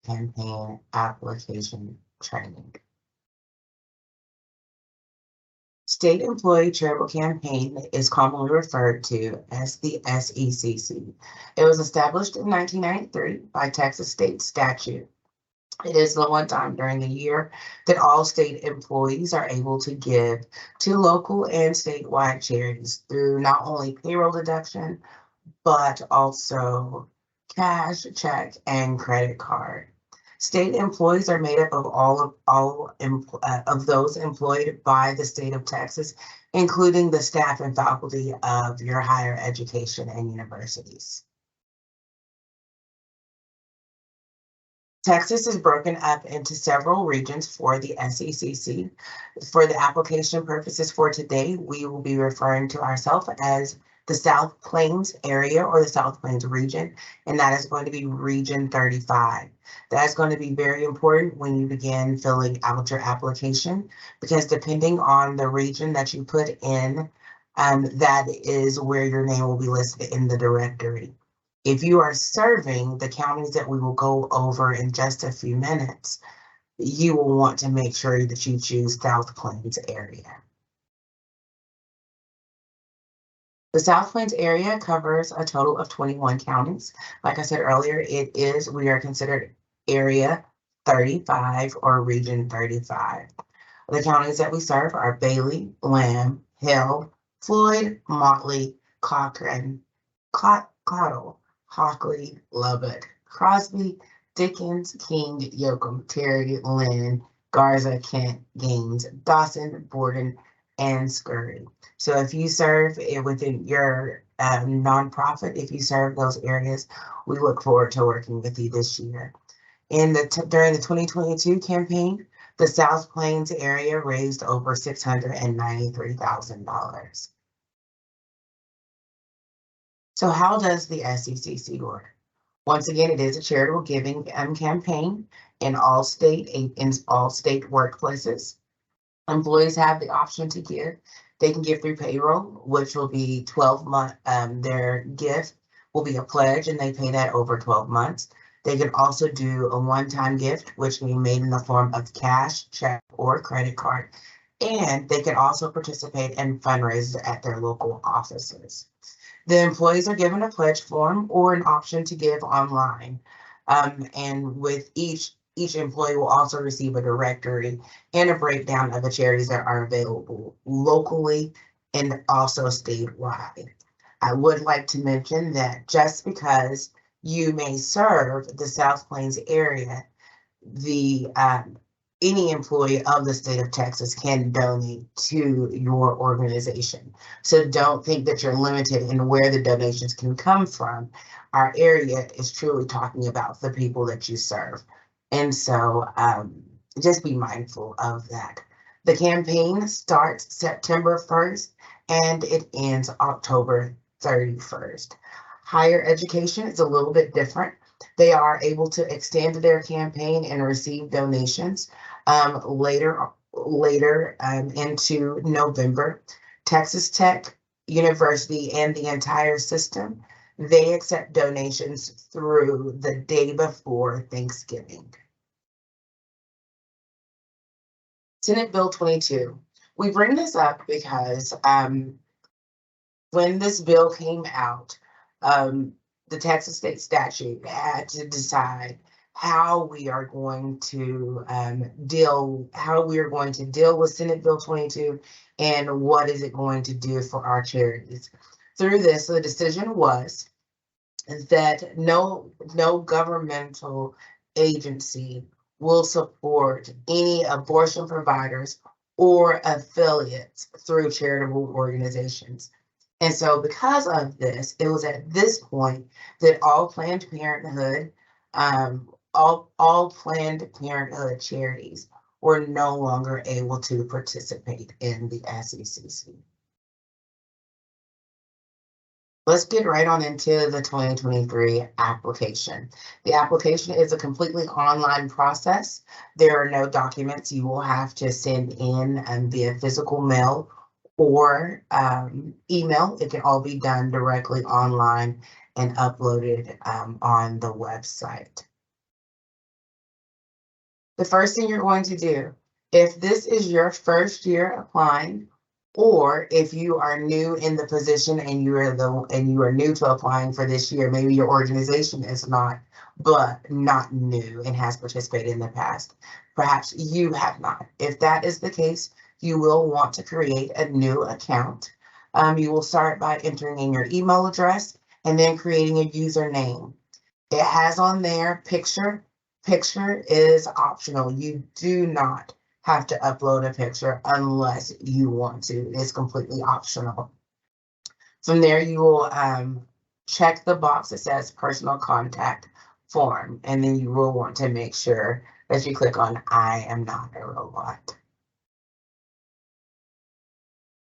campaign application training. State Employee Charitable Campaign is commonly referred to as the SECC. It was established in 1993 by Texas state statute. It is the one time during the year that all state employees are able to give to local and statewide charities through not only payroll deduction, but also cash, check, and credit card. State employees are made up of all of those employed by the state of Texas, including the staff and faculty of your higher education and universities. Texas is broken up into several regions for the SECC. For the application purposes for today, we will be referring to ourselves as the South Plains area or the South Plains region, and that is going to be Region 35. That is going to be very important when you begin filling out your application, because depending on the region that you put in, that is where your name will be listed in the directory. If you are serving the counties that we will go over in just a few minutes, you will want to make sure that you choose South Plains area. The South Plains area covers a total of 21 counties. Like I said earlier, we are considered Area 35 or Region 35. The counties that we serve are Bailey, Lamb, Hill, Floyd, Motley, Cochran, Cottle, Hockley, Lubbock, Crosby, Dickens, King, Yoakum, Terry, Lynn, Garza, Kent, Gaines, Dawson, Borden, and Scurry. So if you serve within your nonprofit, if you serve those areas, we look forward to working with you this year. During the 2022 campaign, the South Plains area raised over $693,000. So how does the SECC work? Once again, it is a charitable giving campaign in all state workplaces. Employees have the option to give. They can give through payroll, which will be 12 months. Their gift will be a pledge, and they pay that over 12 months. They can also do a one-time gift, which can be made in the form of cash, check, or credit card. And they can also participate in fundraisers at their local offices. The employees are given a pledge form or an option to give online. And with each employee will also receive a directory and a breakdown of the charities that are available locally and also statewide. I would like to mention that just because you may serve the South Plains area, any employee of the state of Texas can donate to your organization. So don't think that you're limited in where the donations can come from. Our area is truly talking about the people that you serve. And so just be mindful of that. The campaign starts September 1st and it ends October 31st. Higher education is a little bit different. They are able to extend their campaign and receive donations later into November. Texas Tech University and the entire system, they accept donations through the day before Thanksgiving. Senate Bill 22. We bring this up because when this bill came out, the Texas state statute had to decide how we are going to deal with Senate Bill 22 and what is it going to do for our charities. Through this, the decision was that no governmental agency will support any abortion providers or affiliates through charitable organizations. And so because of this, it was at this point that all Planned Parenthood charities were no longer able to participate in the SECC. Let's get right on into the 2023 application. The application is a completely online process. There are no documents you will have to send in via physical mail or email. It can all be done directly online and uploaded on the website. The first thing you're going to do, if this is your first year applying, or if you are new in the position and you are new to applying for this year, maybe your organization is not new and has participated in the past. Perhaps you have not. If that is the case, you will want to create a new account. You will start by entering in your email address and then creating a username. It has on there picture. Picture is optional. You do not have to upload a picture unless you want to. It's completely optional. From there, you will check the box that says personal contact form, and then you will want to make sure that you click on I am not a robot.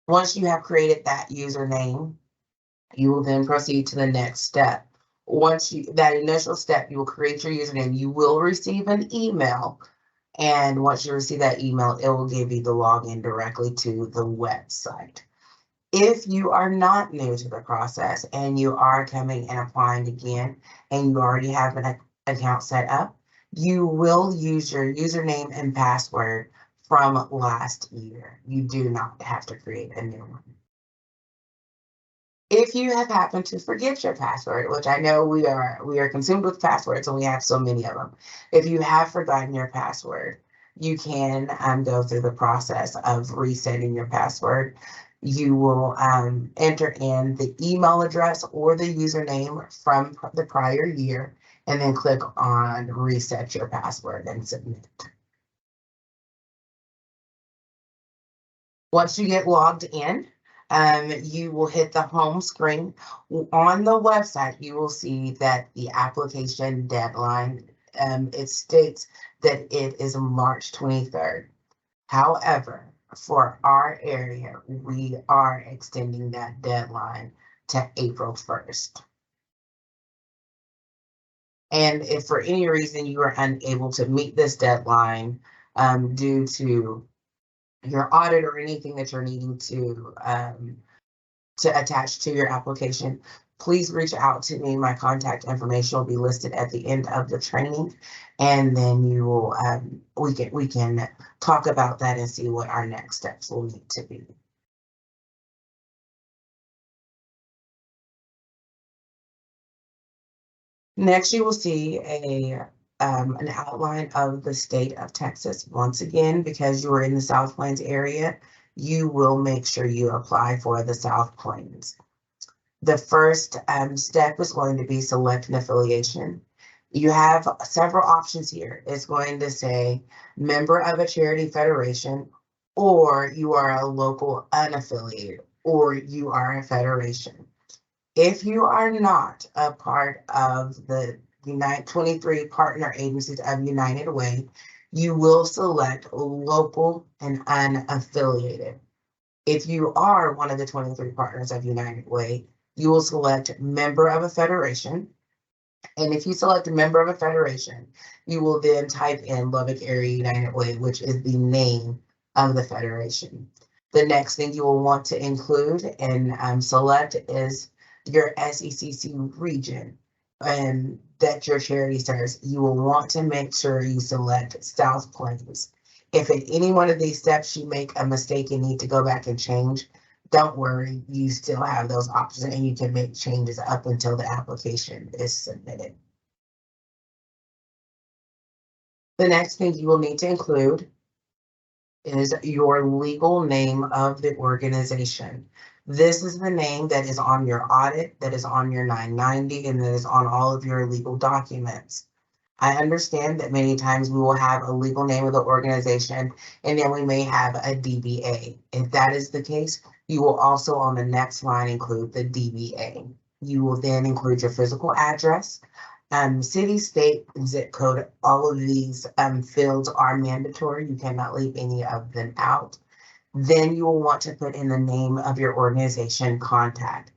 Once you have created that username, you will then proceed to the next step. Once that initial step, you will create your username. You will receive an email. And once you receive that email, it will give you the login directly to the website. If you are not new to the process and you are coming and applying again, and you already have an account set up, you will use your username and password from last year. You do not have to create a new one. If you have happened to forget your password, which I know we are consumed with passwords and we have so many of them. If you have forgotten your password, you can go through the process of resetting your password. You will enter in the email address or the username from the prior year and then click on reset your password and submit. Once you get logged in, you will hit the home screen. On the website, you will see that the application deadline, it states that it is March 23rd. However, for our area, we are extending that deadline to April 1st. And if for any reason you are unable to meet this deadline due to your audit or anything that you're needing to attach to your application, please reach out to me. My contact information will be listed at the end of the training, and then you will we can talk about that and see what our next steps will need to be. Next, you will see an outline of the state of Texas. Once again, because you are in the South Plains area, you will make sure you apply for the South Plains. The first step is going to be select an affiliation. You have several options here. It's going to say member of a charity federation, or you are a local unaffiliated, or you are a federation. If you are not a part of the 23 partner agencies of United Way, you will select local and unaffiliated. If you are one of the 23 partners of United Way, you will select member of a federation. And if you select a member of a federation, you will then type in Lubbock Area United Way, which is the name of the federation. The next thing you will want to include and select is your SECC region and that your charity serves. You will want to make sure you select South Plains. If at any one of these steps you make a mistake and need to go back and change, don't worry, you still have those options and you can make changes up until the application is submitted. The next thing you will need to include is your legal name of the organization. This is the name that is on your audit, that is on your 990, and that is on all of your legal documents. I understand that many times we will have a legal name of the organization, and then we may have a DBA. If that is the case, you will also on the next line include the DBA. You will then include your physical address, city, state, and zip code. All of these fields are mandatory. You cannot leave any of them out. Then you will want to put in the name of your organization contact.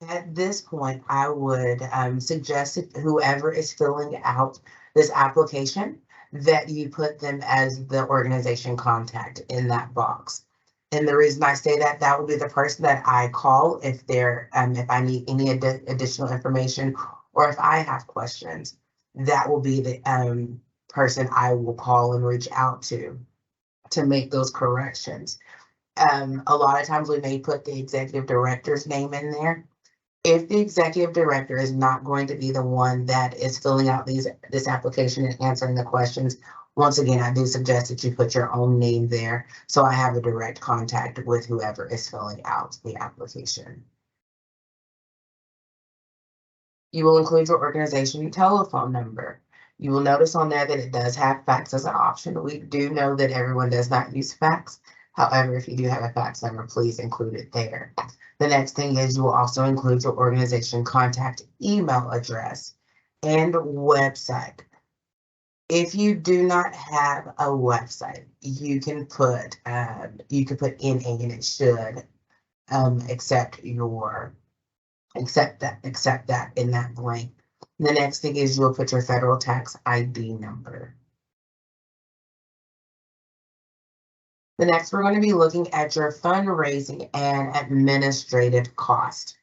At this point, I would suggest that whoever is filling out this application, that you put them as the organization contact in that box. And the reason I say that, that will be the person that I call if I need any additional information or if I have questions. That will be the person I will call and reach out to make those corrections. A lot of times we may put the executive director's name in there. If the executive director is not going to be the one that is filling out this application and answering the questions, once again, I do suggest that you put your own name there so I have a direct contact with whoever is filling out the application. You will include your organization telephone number. You will notice on there that it does have fax as an option. We do know that everyone does not use fax. However, if you do have a fax number, please include it there. The next thing is you will also include your organization contact email address and website. If you do not have a website, you can put NA and it should accept that in that blank. The next thing is you'll put your federal tax ID number. The next, we're going to be looking at your fundraising and administrative cost.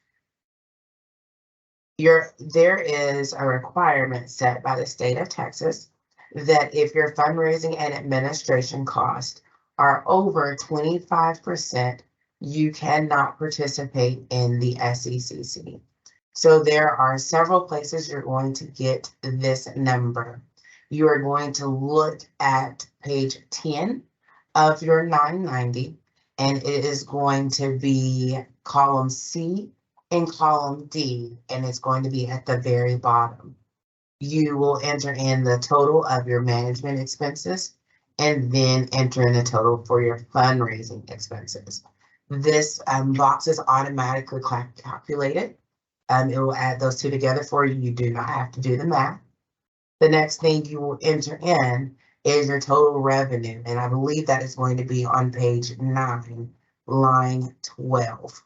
There is a requirement set by the state of Texas that if your fundraising and administration costs are over 25%, you cannot participate in the SECC. So there are several places you're going to get this number. You are going to look at page 10 of your 990, and it is going to be column C and column D, and it's going to be at the very bottom. You will enter in the total of your management expenses and then enter in the total for your fundraising expenses. This box is automatically calculated. It will add those two together for you. You do not have to do the math. The next thing you will enter in is your total revenue, and I believe that is going to be on page 9, line 12.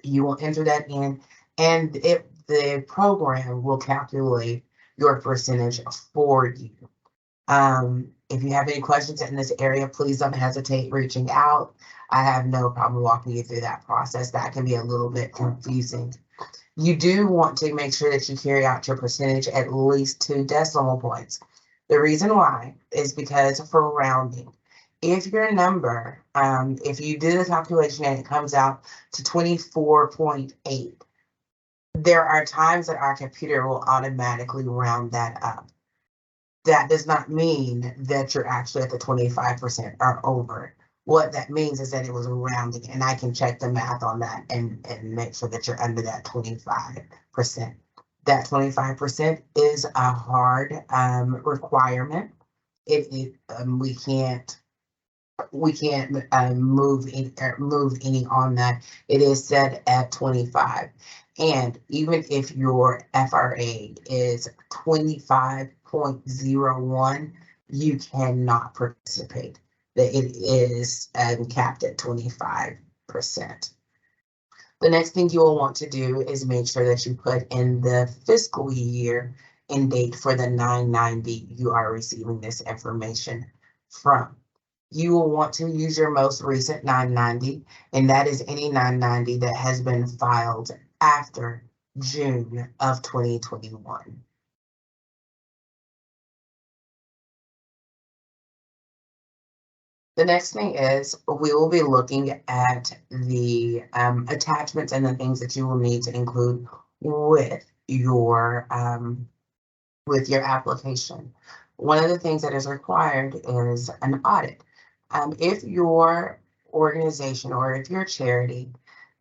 You will enter that in, and the program will calculate your percentage for you. If you have any questions in this area, please don't hesitate reaching out. I have no problem walking you through that process. That can be a little bit confusing. You do want to make sure that you carry out your percentage at least 2 decimal points. The reason why is because for rounding, if your number, if you do the calculation and it comes out to 24.8, there are times that our computer will automatically round that up. That does not mean that you're actually at the 25% or over. What that means is that it was rounding, and I can check the math on that and make sure that you're under that 25%. That 25% is a hard requirement. We can't move any on that. It is set at 25, and even if your FRA is 25.01, you cannot participate. That it is capped at 25%. The next thing you will want to do is make sure that you put in the fiscal year and date for the 990 you are receiving this information from. You will want to use your most recent 990, and that is any 990 that has been filed after June of 2021. The next thing is we will be looking at the attachments and the things that you will need to include with your application. One of the things that is required is an audit. If your organization or if your charity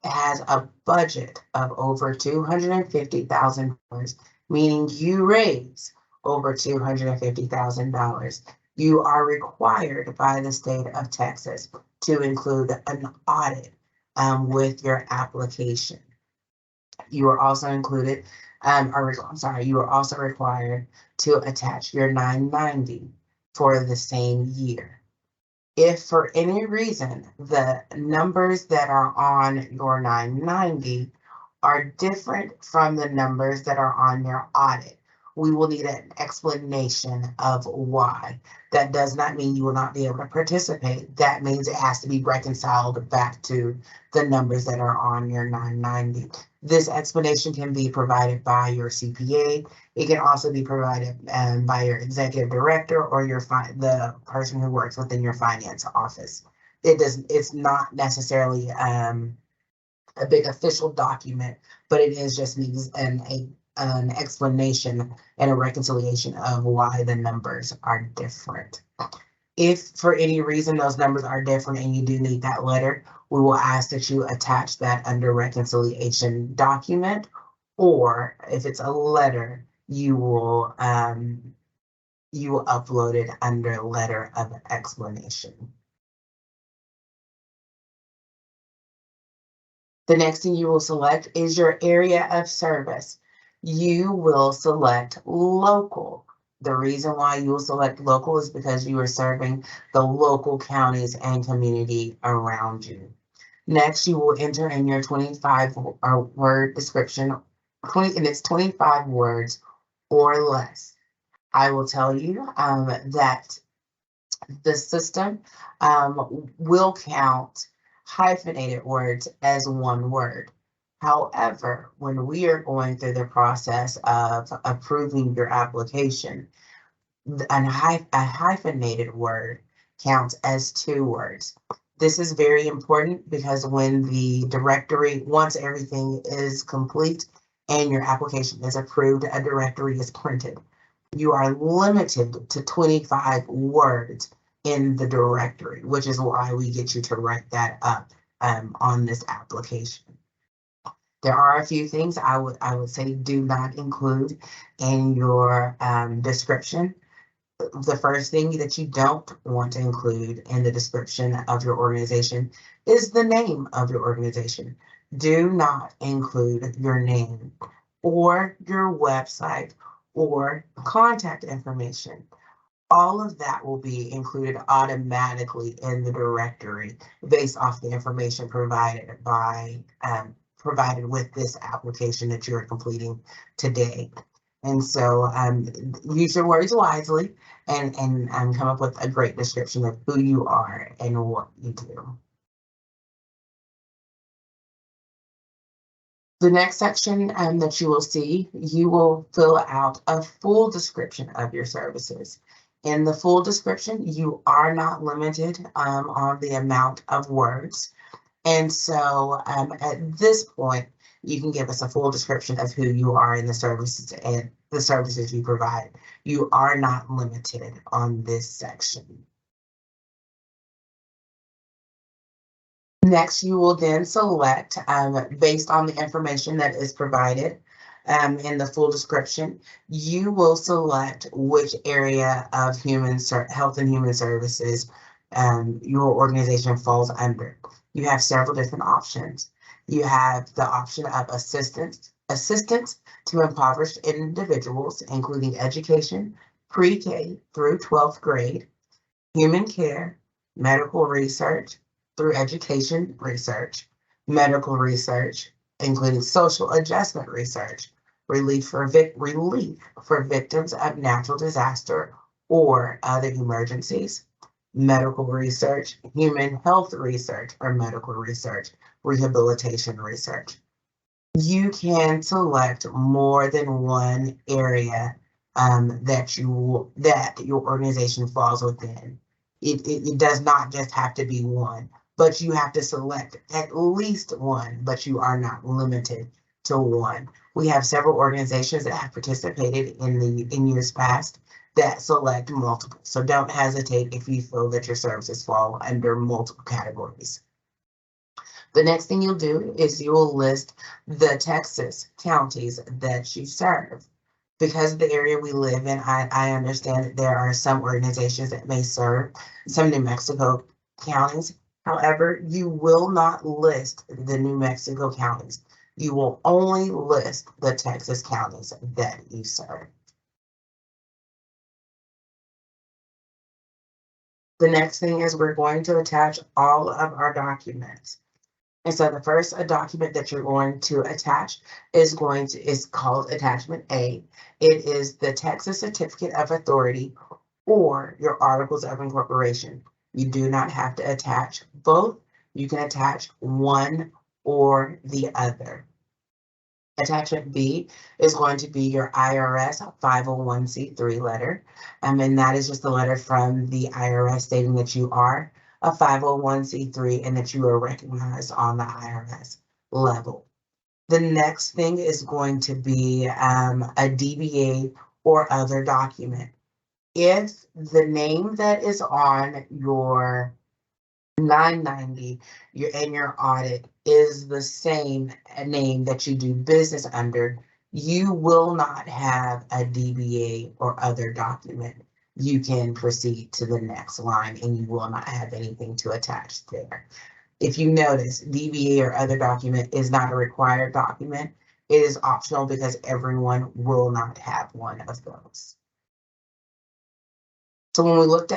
has a budget of over $250,000, meaning you raise over $250,000, you are required by the state of Texas to include an audit with your application. You are also included, you are also required to attach your 990 for the same year. If for any reason the numbers that are on your 990 are different from the numbers that are on your audit, we will need an explanation of why. That does not mean you will not be able to participate. That means it has to be reconciled back to the numbers that are on your 990. This explanation can be provided by your CPA. It can also be provided by your executive director or the person who works within your finance office. It's not necessarily a big official document, but it is just an explanation and a reconciliation of why the numbers are different. If for any reason those numbers are different and you do need that letter, we will ask that you attach that under reconciliation document, or if it's a letter, you will upload it under letter of explanation. The next thing you will select is your area of service. You will select local. The reason why you will select local is because you are serving the local counties and community around you. Next, you will enter in your 25 word description, and it's 25 words or less. I will tell you that the system will count hyphenated words as one word. However, when we are going through the process of approving your application, a hyphenated word counts as 2 words. This is very important because when the directory, once everything is complete and your application is approved, a directory is printed. You are limited to 25 words in the directory, which is why we get you to write that up on this application. There are a few things I would say do not include in your description. The first thing that you don't want to include in the description of your organization is the name of your organization. Do not include your name or your website or contact information. All of that will be included automatically in the directory based off the information provided provided with this application that you're completing today. And so use your words wisely and come up with a great description of who you are and what you do. The next section that you will see, you will fill out a full description of your services. In the full description, you are not limited on the amount of words. And so at this point, you can give us a full description of who you are in the services and the services you provide. You are not limited on this section. Next, you will then select, based on the information that is provided in the full description, you will select which area of health and human services your organization falls under. You have several different options. You have the option of assistance to impoverished individuals, including education, pre-K through 12th grade, human care, medical research through education research, medical research, including social adjustment research, relief for victims of natural disaster or other emergencies, medical research, human health research or medical research, rehabilitation research. You can select more than one area that your organization falls within. It does not just have to be one, but you have to select at least one, but you are not limited to one. We have several organizations that have participated in years past that select multiple. So don't hesitate if you feel that your services fall under multiple categories. The next thing you'll do is you will list the Texas counties that you serve. Because of the area we live in, I understand that there are some organizations that may serve some New Mexico counties. However, you will not list the New Mexico counties. You will only list the Texas counties that you serve. The next thing is we're going to attach all of our documents. And so the first document that you're going to attach is called Attachment A. It is the Texas Certificate of Authority or your Articles of Incorporation. You do not have to attach both. You can attach one or the other. Attachment B is going to be your IRS 501c3 letter. And that is just the letter from the IRS stating that you are a 501c3 and that you are recognized on the IRS level. The next thing is going to be a DBA or other document. If the name that is on your 990 and your audit is the same name that you do business under, you will not have a DBA or other document. You can proceed to the next line and you will not have anything to attach there. If you notice, DBA or other document is not a required document. It is optional because everyone will not have one of those. So when we look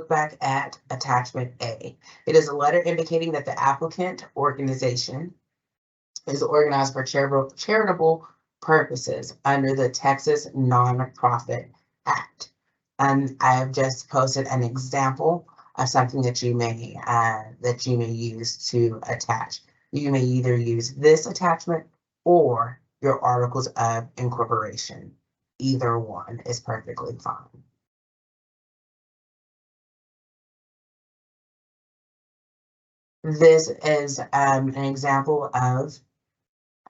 back at attachment A, it is a letter indicating that the applicant organization is organized for charitable purposes under the Texas Nonprofit Act. And I have just posted an example of something that you may use to attach. You may either use this attachment or your articles of incorporation. Either one is perfectly fine. This is an example of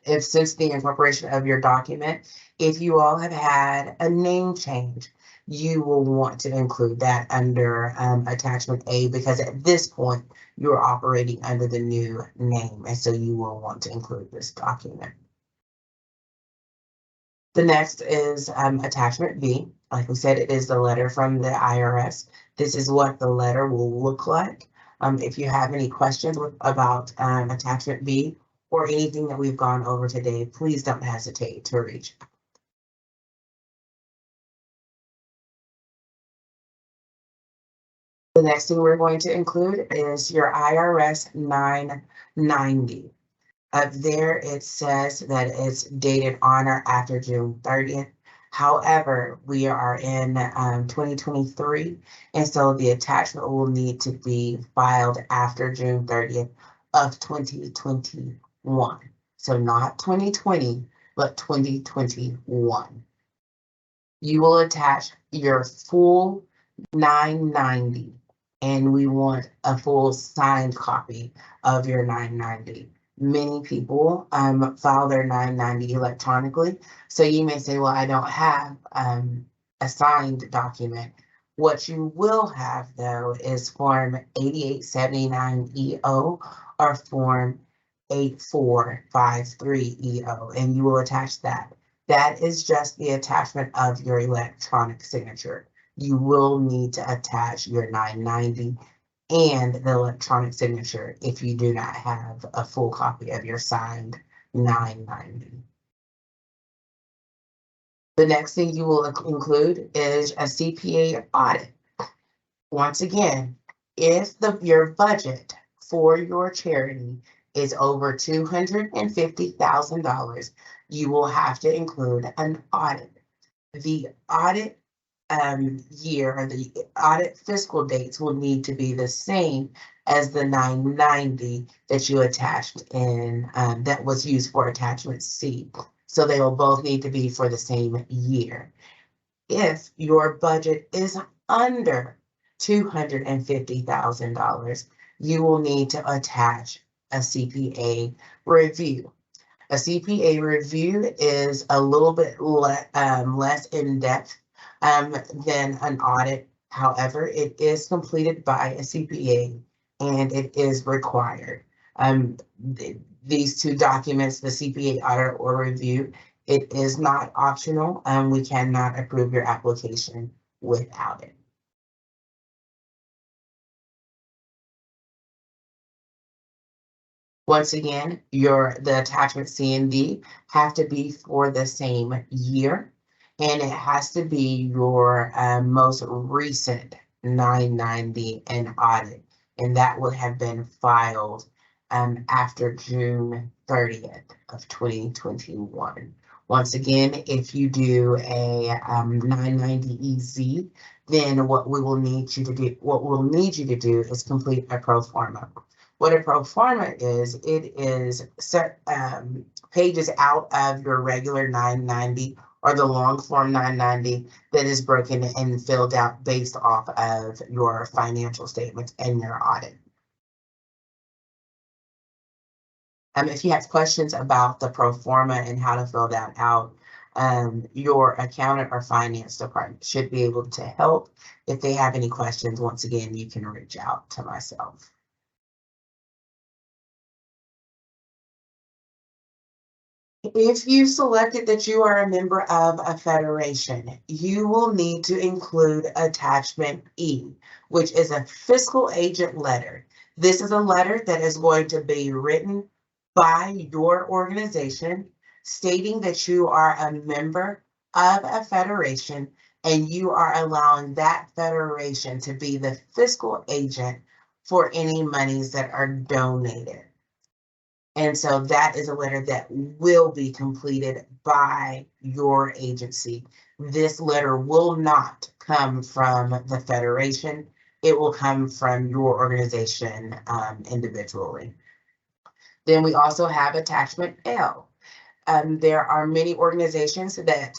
if since the incorporation of your document, if you all have had a name change, you will want to include that under attachment A, because at this point you're operating under the new name, and so you will want to include this document. The next is attachment B. Like we said, it is the letter from the IRS. This is what the letter will look like. If you have any questions about attachment B or anything that we've gone over today, please don't hesitate to reach out. The next thing we're going to include is your IRS 990. Up there, it says that it's dated on or after June 30th. However, we are in 2023, and so the attachment will need to be filed after June 30th of 2021. So not 2020, but 2021. You will attach your full 990, and we want a full signed copy of your 990. Many people file their 990 electronically. So you may say, well, I don't have a signed document. What you will have, though, is Form 8879EO or Form 8453EO, and you will attach that. That is just the attachment of your electronic signature. You will need to attach your 990 and the electronic signature if you do not have a full copy of your signed 990. The next thing you will include is a CPA audit. Once again, if your budget for your charity is over $250,000, you will have to include an audit. The audit year or the audit fiscal dates will need to be the same as the 990 that you attached in that was used for attachment C. So they will both need to be for the same year. If your budget is under $250,000, you will need to attach a CPA review. A CPA review is a little bit less in depth than an audit. However, it is completed by a CPA and it is required. These two documents, the CPA audit or review, it is not optional. We cannot approve your application without it. Once again, the attachment C and D have to be for the same year, and it has to be your most recent 990 and audit, and that would have been filed after June 30th of 2021. Once again, if you do a 990 EZ, then what we'll need you to do is complete a pro forma. What a pro forma is, it is pages out of your regular 990 or the long form 990 that is broken and filled out based off of your financial statements and your audit. If you have questions about the pro forma and how to fill that out, your accountant or finance department should be able to help. If they have any questions, once again, you can reach out to myself. If you selected that you are a member of a federation, you will need to include attachment E, which is a fiscal agent letter. This is a letter that is going to be written by your organization stating that you are a member of a federation and you are allowing that federation to be the fiscal agent for any monies that are donated. And so that is a letter that will be completed by your agency. This letter will not come from the federation. It will come from your organization individually. Then we also have attachment L. There are many organizations that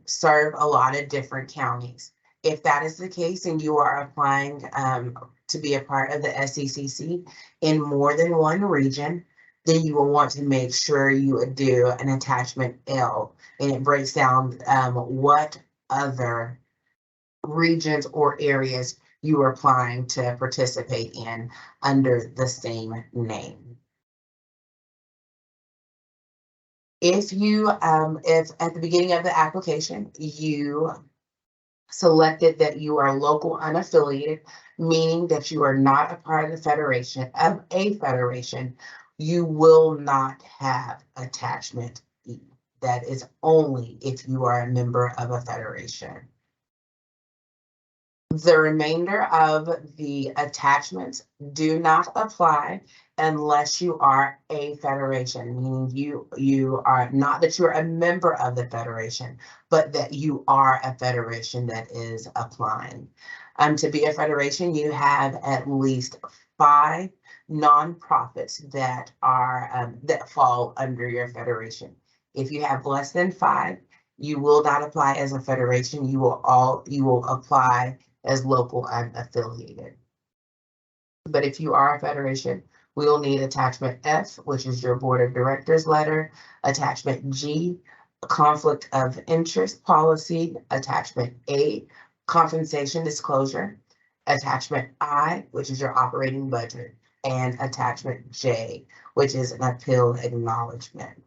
serve a lot of different counties. If that is the case and you are applying to be a part of the SECC in more than one region, then you will want to make sure you do an attachment L, and it breaks down what other regions or areas you are applying to participate in under the same name. If if at the beginning of the application, you selected that you are local unaffiliated, meaning that you are not a part of a federation, you will not have attachment E. That is only if you are a member of a federation. The remainder of the attachments do not apply unless you are a federation, meaning you are not that you're a member of the federation, but that you are a federation that is applying. To be a federation, you have at least 5 nonprofits that are that fall under your federation. If you have less than 5, you will not apply as a federation. You will apply as local unaffiliated. But if you are a federation, we will need attachment F, which is your board of directors letter, attachment G, conflict of interest policy, attachment A, compensation disclosure, attachment I, which is your operating budget, and attachment J, which is an appeal acknowledgement.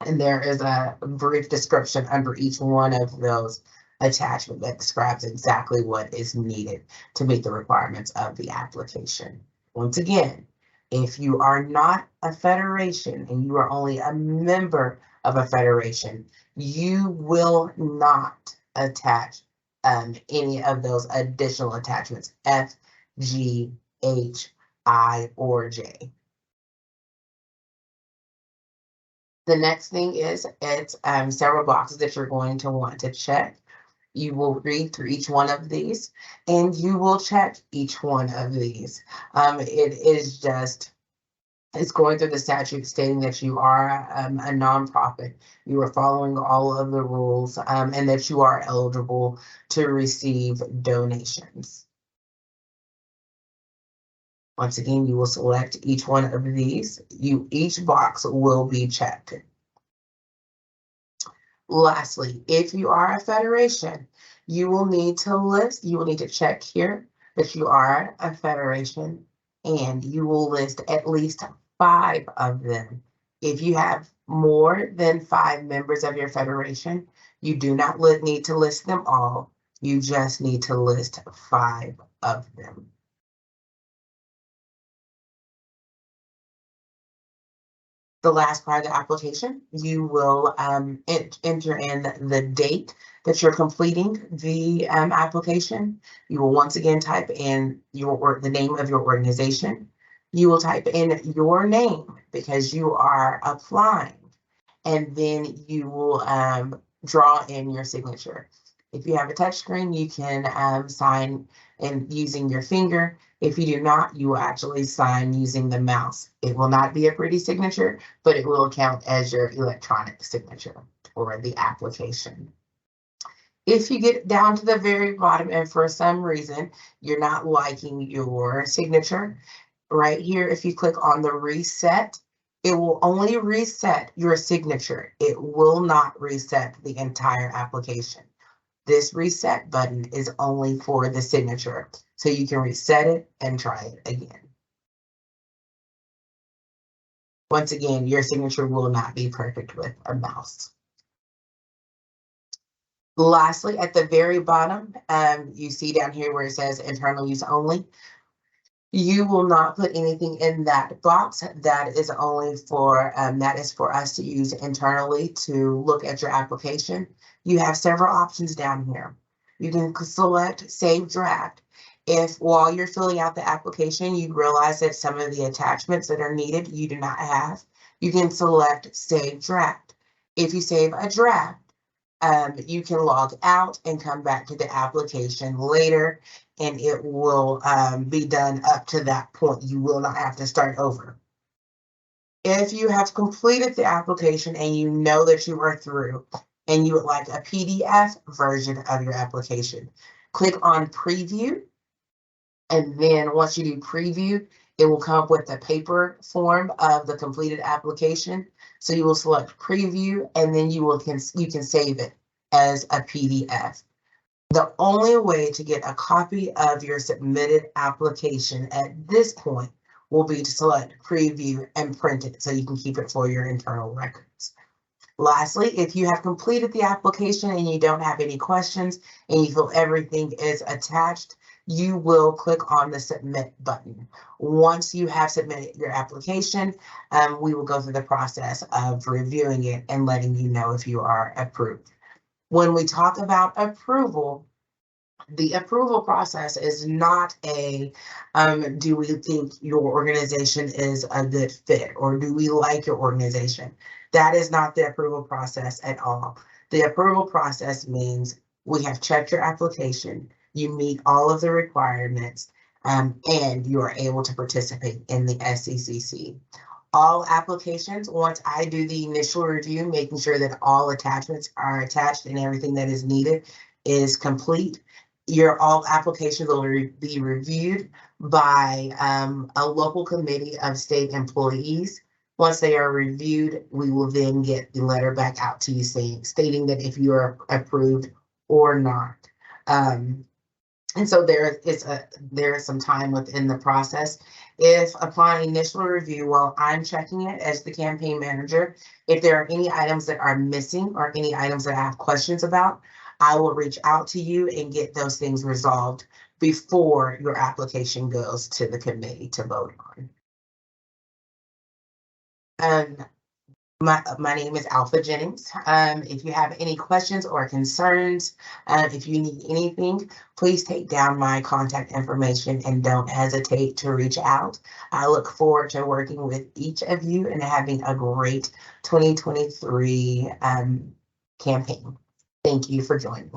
And there is a brief description under each one of those attachment that describes exactly what is needed to meet the requirements of the application. Once again, if you are not a federation and you are only a member of a federation, you will not attach any of those additional attachments, F, G, H, I, or J. The next thing is it's several boxes that you're going to want to check. You will read through each one of these and you will check each one of these. It's going through the statute stating that you are a nonprofit, you are following all of the rules, and that you are eligible to receive donations. Once again, you will select each one of these. Each box will be checked. Lastly, if you are a federation, you will need to check here that you are a federation, and you will list at least 5 of them. If you have more than 5 members of your federation, you do not need to list them all. You just need to list 5 of them. The last part of the application, you will enter in the date that you're completing the application. You will once again type in the name of your organization. You will type in your name because you are applying, and then you will draw in your signature. If you have a touch screen, you can sign and using your finger. If you do not, you will actually sign using the mouse. It will not be a pretty signature, but it will count as your electronic signature for the application. If you get down to the very bottom and for some reason you're not liking your signature, right here, if you click on the reset, it will only reset your signature. It will not reset the entire application. This reset button is only for the signature, so you can reset it and try it again. Once again, your signature will not be perfect with a mouse. Lastly, at the very bottom, you see down here where it says internal use only. You will not put anything in that box. That is only for that is for us to use internally to look at your application. You have several options down here. You can select Save Draft. If while you're filling out the application, you realize that some of the attachments that are needed you do not have, you can select Save Draft. If you save a draft, you can log out and come back to the application later, and it will be done up to that point. You will not have to start over. If you have completed the application and you know that you are through and you would like a PDF version of your application, click on Preview. And then once you do Preview, it will come up with the paper form of the completed application. So you will select Preview, and then you can save it as a PDF. The only way to get a copy of your submitted application at this point will be to select Preview and print it so you can keep it for your internal records. Lastly, if you have completed the application and you don't have any questions and you feel everything is attached, you will click on the Submit button. Once you have submitted your application, we will go through the process of reviewing it and letting you know if you are approved. When we talk about approval, the approval process is not a, do we think your organization is a good fit, or do we like your organization? That is not the approval process at all. The approval process means we have checked your application, you meet all of the requirements, and you are able to participate in the SECC. All applications, once I do the initial review, making sure that all attachments are attached and everything that is needed is complete, all applications will be reviewed by a local committee of state employees. Once they are reviewed, we will then get the letter back out to you stating that if you are approved or not. And so there is some time within the process. If upon initial review, while I'm checking it as the campaign manager, if there are any items that are missing or any items that I have questions about, I will reach out to you and get those things resolved before your application goes to the committee to vote on. My name is Alpha Jennings. If you have any questions or concerns, if you need anything, please take down my contact information and don't hesitate to reach out. I look forward to working with each of you and having a great 2023 campaign. Thank you for joining.